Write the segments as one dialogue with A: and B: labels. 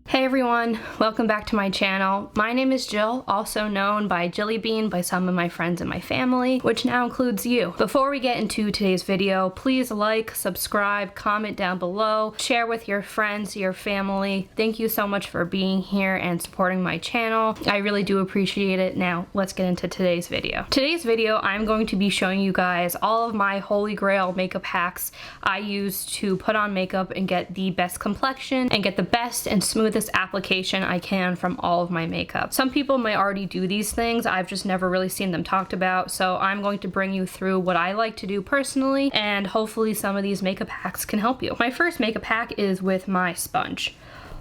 A: Hey everyone, welcome back to my channel. My name is Jill, also known by Jillybean by some of my friends and my family, which now includes you. Before we get into today's video, please like, subscribe, comment down below, share with your friends, your family. Thank you so much for being here and supporting my channel. I really do appreciate it. Now, let's get into today's video. Today's video, I'm going to be showing you guys all of my holy grail makeup hacks I use to put on makeup and get the best complexion and get the best and smoothest application I can from all of my makeup. Some people may already do these things, I've just never really seen them talked about, so I'm going to bring you through what I like to do personally, and hopefully some of these makeup hacks can help you. My first makeup hack is with my sponge.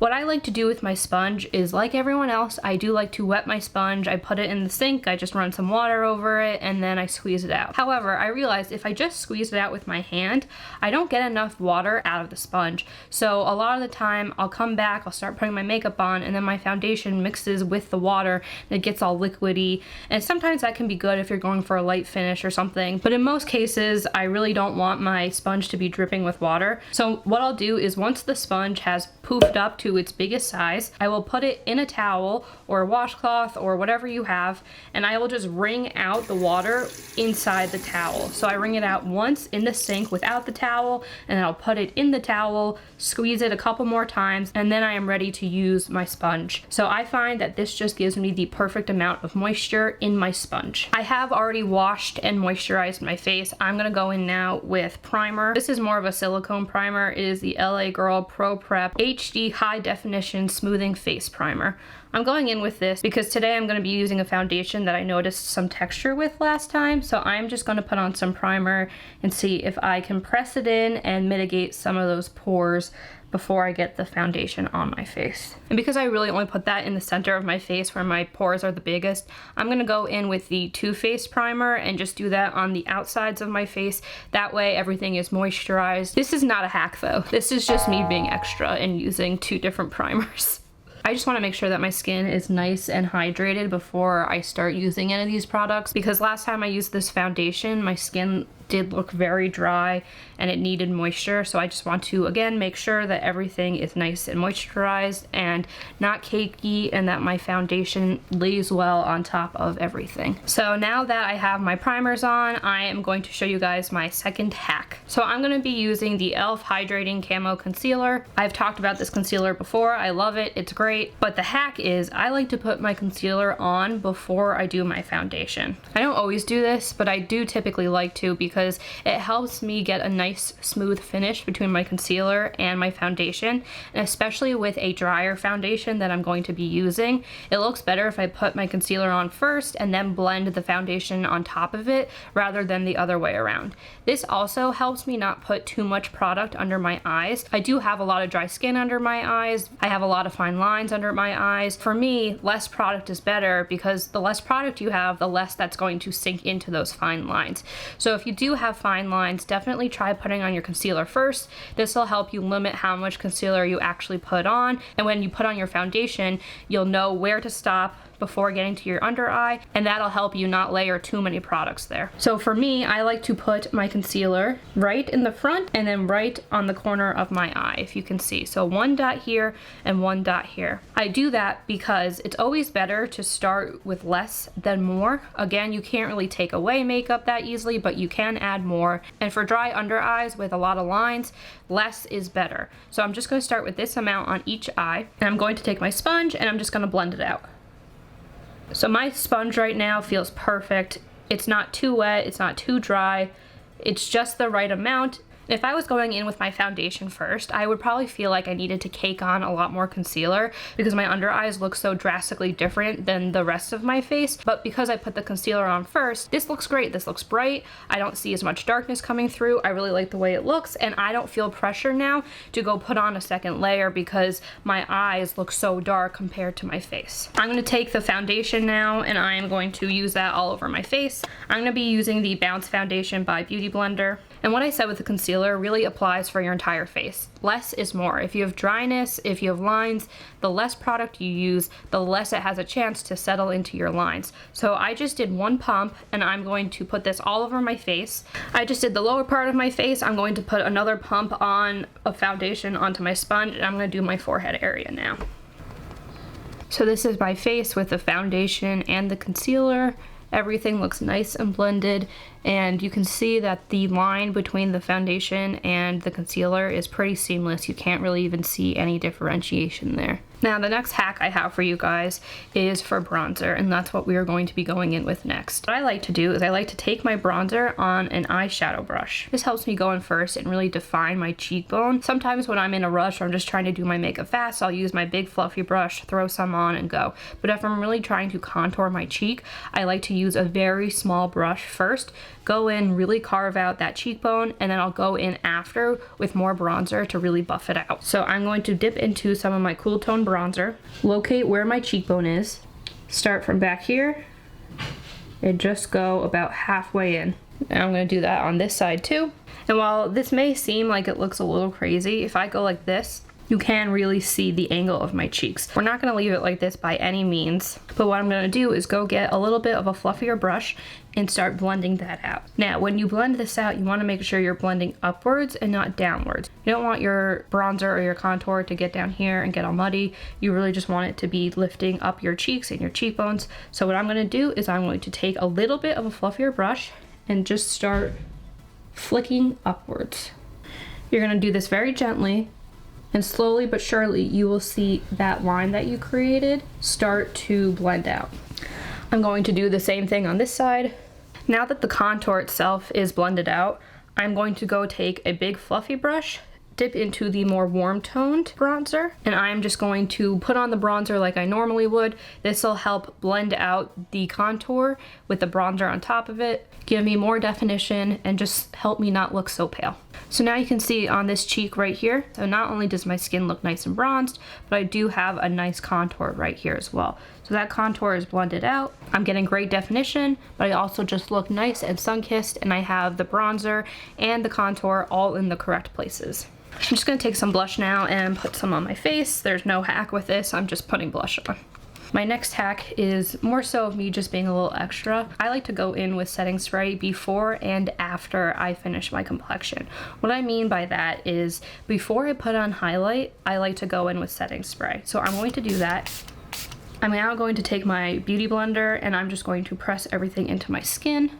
A: What I like to do with my sponge is, like everyone else, I do like to wet my sponge. I put it in the sink, I just run some water over it, and then I squeeze it out. However, I realized if I just squeeze it out with my hand, I don't get enough water out of the sponge. So a lot of the time, I'll come back, I'll start putting my makeup on, and then my foundation mixes with the water, and it gets all liquidy. And sometimes that can be good if you're going for a light finish or something, but in most cases, I really don't want my sponge to be dripping with water. So what I'll do is, once the sponge has poofed up to its biggest size, I will put it in a towel or a washcloth or whatever you have, and I will just wring out the water inside the towel. So I wring it out once in the sink without the towel, and then I'll put it in the towel, squeeze it a couple more times, and then I am ready to use my sponge. So I find that this just gives me the perfect amount of moisture in my sponge. I have already washed and moisturized my face. I'm gonna go in now with primer. This is more of a silicone primer. It is the LA Girl Pro Prep HD High Definition Smoothing Face Primer. I'm going in with this because today I'm going to be using a foundation that I noticed some texture with last time, so I'm just going to put on some primer and see if I can press it in and mitigate some of those pores before I get the foundation on my face. And because I really only put that in the center of my face where my pores are the biggest, I'm gonna go in with the Too Faced primer and just do that on the outsides of my face. That way everything is moisturized. This is not a hack though. This is just me being extra and using two different primers. I just want to make sure that my skin is nice and hydrated before I start using any of these products, because last time I used this foundation, my skin did look very dry and it needed moisture. So I just want to, again, make sure that everything is nice and moisturized and not cakey, and that my foundation lays well on top of everything. So now that I have my primers on, I am going to show you guys my second hack. So I'm going to be using the e.l.f. Hydrating Camo Concealer. I've talked about this concealer before. I love it. It's great. But the hack is, I like to put my concealer on before I do my foundation. I don't always do this, but I do typically like to, because it helps me get a nice smooth finish between my concealer and my foundation, and especially with a drier foundation that I'm going to be using, it looks better if I put my concealer on first and then blend the foundation on top of it rather than the other way around. This also helps me not put too much product under my eyes. I do have a lot of dry skin under my eyes. I have a lot of fine lines under my eyes. For me, less product is better, because the less product you have, the less that's going to sink into those fine lines. So if you do have fine lines, definitely try putting on your concealer first. This will help you limit how much concealer you actually put on, and when you put on your foundation, you'll know where to stop before getting to your under eye, and that'll help you not layer too many products there. So for me, I like to put my concealer right in the front and then right on the corner of my eye, if you can see. So one dot here and one dot here. I do that because it's always better to start with less than more. Again, you can't really take away makeup that easily, but you can add more. And for dry under eyes with a lot of lines, less is better. So I'm just going to start with this amount on each eye, and I'm going to take my sponge and I'm just going to blend it out. So my sponge right now feels perfect. It's not too wet, it's not too dry, it's just the right amount. If I was going in with my foundation first, I would probably feel like I needed to cake on a lot more concealer, because my under eyes look so drastically different than the rest of my face. But because I put the concealer on first, this looks great. This looks bright. I don't see as much darkness coming through. I really like the way it looks, and I don't feel pressure now to go put on a second layer because my eyes look so dark compared to my face. I'm going to take the foundation now, and I am going to use that all over my face. I'm going to be using the Bounce Foundation by Beauty Blender. And what I said with the concealer really applies for your entire face. Less is more. If you have dryness, if you have lines, the less product you use, the less it has a chance to settle into your lines. So I just did one pump and I'm going to put this all over my face. I just did the lower part of my face. I'm going to put another pump on a foundation onto my sponge, and I'm going to do my forehead area now. So this is my face with the foundation and the concealer. Everything looks nice and blended, and you can see that the line between the foundation and the concealer is pretty seamless. You can't really even see any differentiation there. Now the next hack I have for you guys is for bronzer, and that's what we are going to be going in with next. What I like to do is I like to take my bronzer on an eyeshadow brush. This helps me go in first and really define my cheekbone. Sometimes when I'm in a rush or I'm just trying to do my makeup fast, I'll use my big fluffy brush, throw some on and go. But if I'm really trying to contour my cheek, I like to use a very small brush first, go in, really carve out that cheekbone, and then I'll go in after with more bronzer to really buff it out. So I'm going to dip into some of my Cool Tone bronzer, locate where my cheekbone is, start from back here, and just go about halfway in. And I'm going to do that on this side too. And while this may seem like it looks a little crazy, if I go like this, you can really see the angle of my cheeks. We're not gonna leave it like this by any means, but what I'm gonna do is go get a little bit of a fluffier brush and start blending that out. Now, when you blend this out, you wanna make sure you're blending upwards and not downwards. You don't want your bronzer or your contour to get down here and get all muddy. You really just want it to be lifting up your cheeks and your cheekbones. So what I'm gonna do is I'm going to take a little bit of a fluffier brush and just start flicking upwards. You're gonna do this very gently, and slowly but surely you will see that line that you created start to blend out. I'm going to do the same thing on this side. Now that the contour itself is blended out, I'm going to go take a big fluffy brush, dip into the more warm toned bronzer, and I'm just going to put on the bronzer like I normally would. This will help blend out the contour with the bronzer on top of it, give me more definition, and just help me not look so pale. So now you can see on this cheek right here, so not only does my skin look nice and bronzed, but I do have a nice contour right here as well. So that contour is blended out. I'm getting great definition, but I also just look nice and sun-kissed, and I have the bronzer and the contour all in the correct places. I'm just gonna take some blush now and put some on my face. There's no hack with this, I'm just putting blush on. My next hack is more so of me just being a little extra. I like to go in with setting spray before and after I finish my complexion. What I mean by that is before I put on highlight, I like to go in with setting spray. So I'm going to do that. I'm now going to take my beauty blender and I'm just going to press everything into my skin.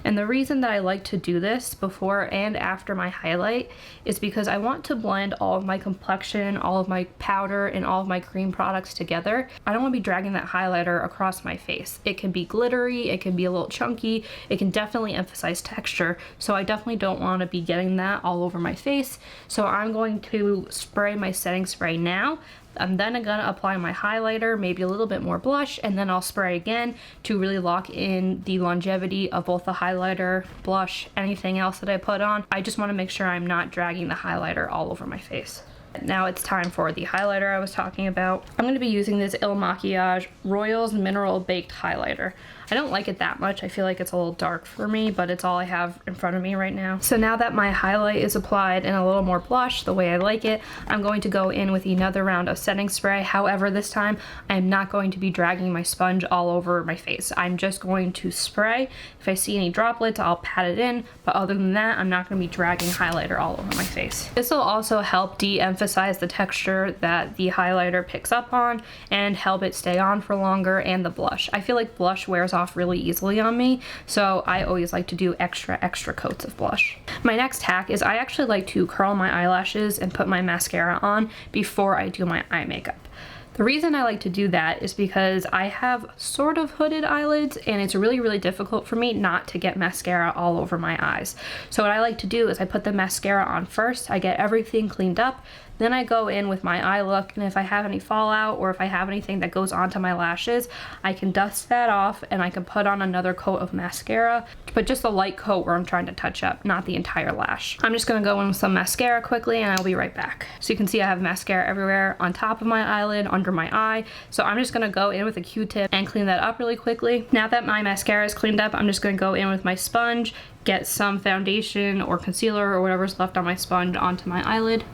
A: And the reason that I like to do this before and after my highlight is because I want to blend all of my complexion, all of my powder, and all of my cream products together. I don't want to be dragging that highlighter across my face. It can be glittery, it can be a little chunky, it can definitely emphasize texture, so I definitely don't want to be getting that all over my face. So I'm going to spray my setting spray now. I'm then gonna apply my highlighter, maybe a little bit more blush, and then I'll spray again to really lock in the longevity of both the highlighter, blush, anything else that I put on. I just wanna make sure I'm not dragging the highlighter all over my face. Now it's time for the highlighter I was talking about. I'm gonna be using this Il Makiage Royals Mineral Baked Highlighter. I don't like it that much. I feel like it's a little dark for me, but it's all I have in front of me right now. So now that my highlight is applied and a little more blush, the way I like it, I'm going to go in with another round of setting spray. However, this time I am not going to be dragging my sponge all over my face. I'm just going to spray. If I see any droplets, I'll pat it in, but other than that, I'm not gonna be dragging highlighter all over my face. This will also help de-emphasize the texture that the highlighter picks up on and help it stay on for longer, and the blush. I feel like blush wears off really easily on me, so I always like to do extra coats of blush. My next hack is I actually like to curl my eyelashes and put my mascara on before I do my eye makeup. The reason I like to do that is because I have sort of hooded eyelids, and it's really difficult for me not to get mascara all over my eyes. So what I like to do is I put the mascara on first, I get everything cleaned up, then I go in with my eye look, and if I have any fallout or if I have anything that goes onto my lashes, I can dust that off and I can put on another coat of mascara, but just a light coat where I'm trying to touch up, not the entire lash. I'm just gonna go in with some mascara quickly and I'll be right back. So you can see I have mascara everywhere, on top of my eyelid, on under my eye. So I'm just gonna go in with a Q-tip and clean that up really quickly. Now that my mascara is cleaned up, I'm just gonna go in with my sponge, get some foundation or concealer or whatever's left on my sponge onto my eyelid.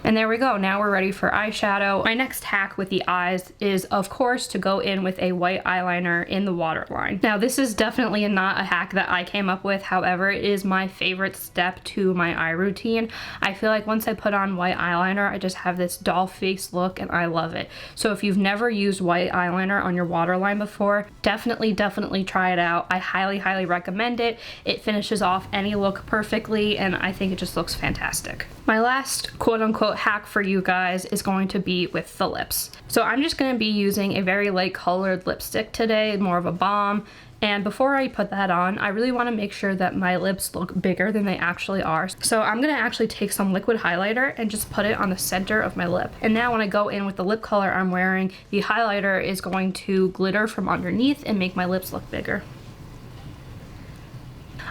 A: And there we go, now we're ready for eyeshadow. My next hack with the eyes is, of course, to go in with a white eyeliner in the waterline. Now, this is definitely not a hack that I came up with, however, it is my favorite step to my eye routine. I feel like once I put on white eyeliner, I just have this doll face look and I love it. So if you've never used white eyeliner on your waterline before, definitely try it out. I highly recommend it. It finishes off any look perfectly and I think it just looks fantastic. My last quote-unquote hack for you guys is going to be with the lips. So I'm just going to be using a very light colored lipstick today, more of a balm. And before I put that on, I really want to make sure that my lips look bigger than they actually are. So I'm going to actually take some liquid highlighter and just put it on the center of my lip. And now when I go in with the lip color I'm wearing, the highlighter is going to glitter from underneath and make my lips look bigger.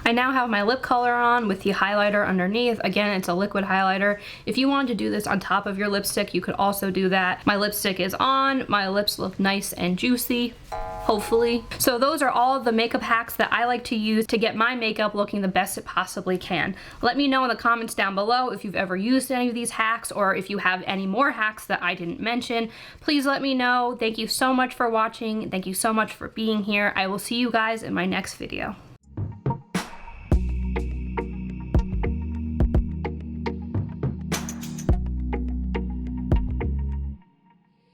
A: I now have my lip color on with the highlighter underneath. Again, it's a liquid highlighter. If you wanted to do this on top of your lipstick, you could also do that. My lipstick is on. My lips look nice and juicy, hopefully. So those are all of the makeup hacks that I like to use to get my makeup looking the best it possibly can. Let me know in the comments down below if you've ever used any of these hacks or if you have any more hacks that I didn't mention. Please let me know. Thank you so much for watching. Thank you so much for being here. I will see you guys in my next video.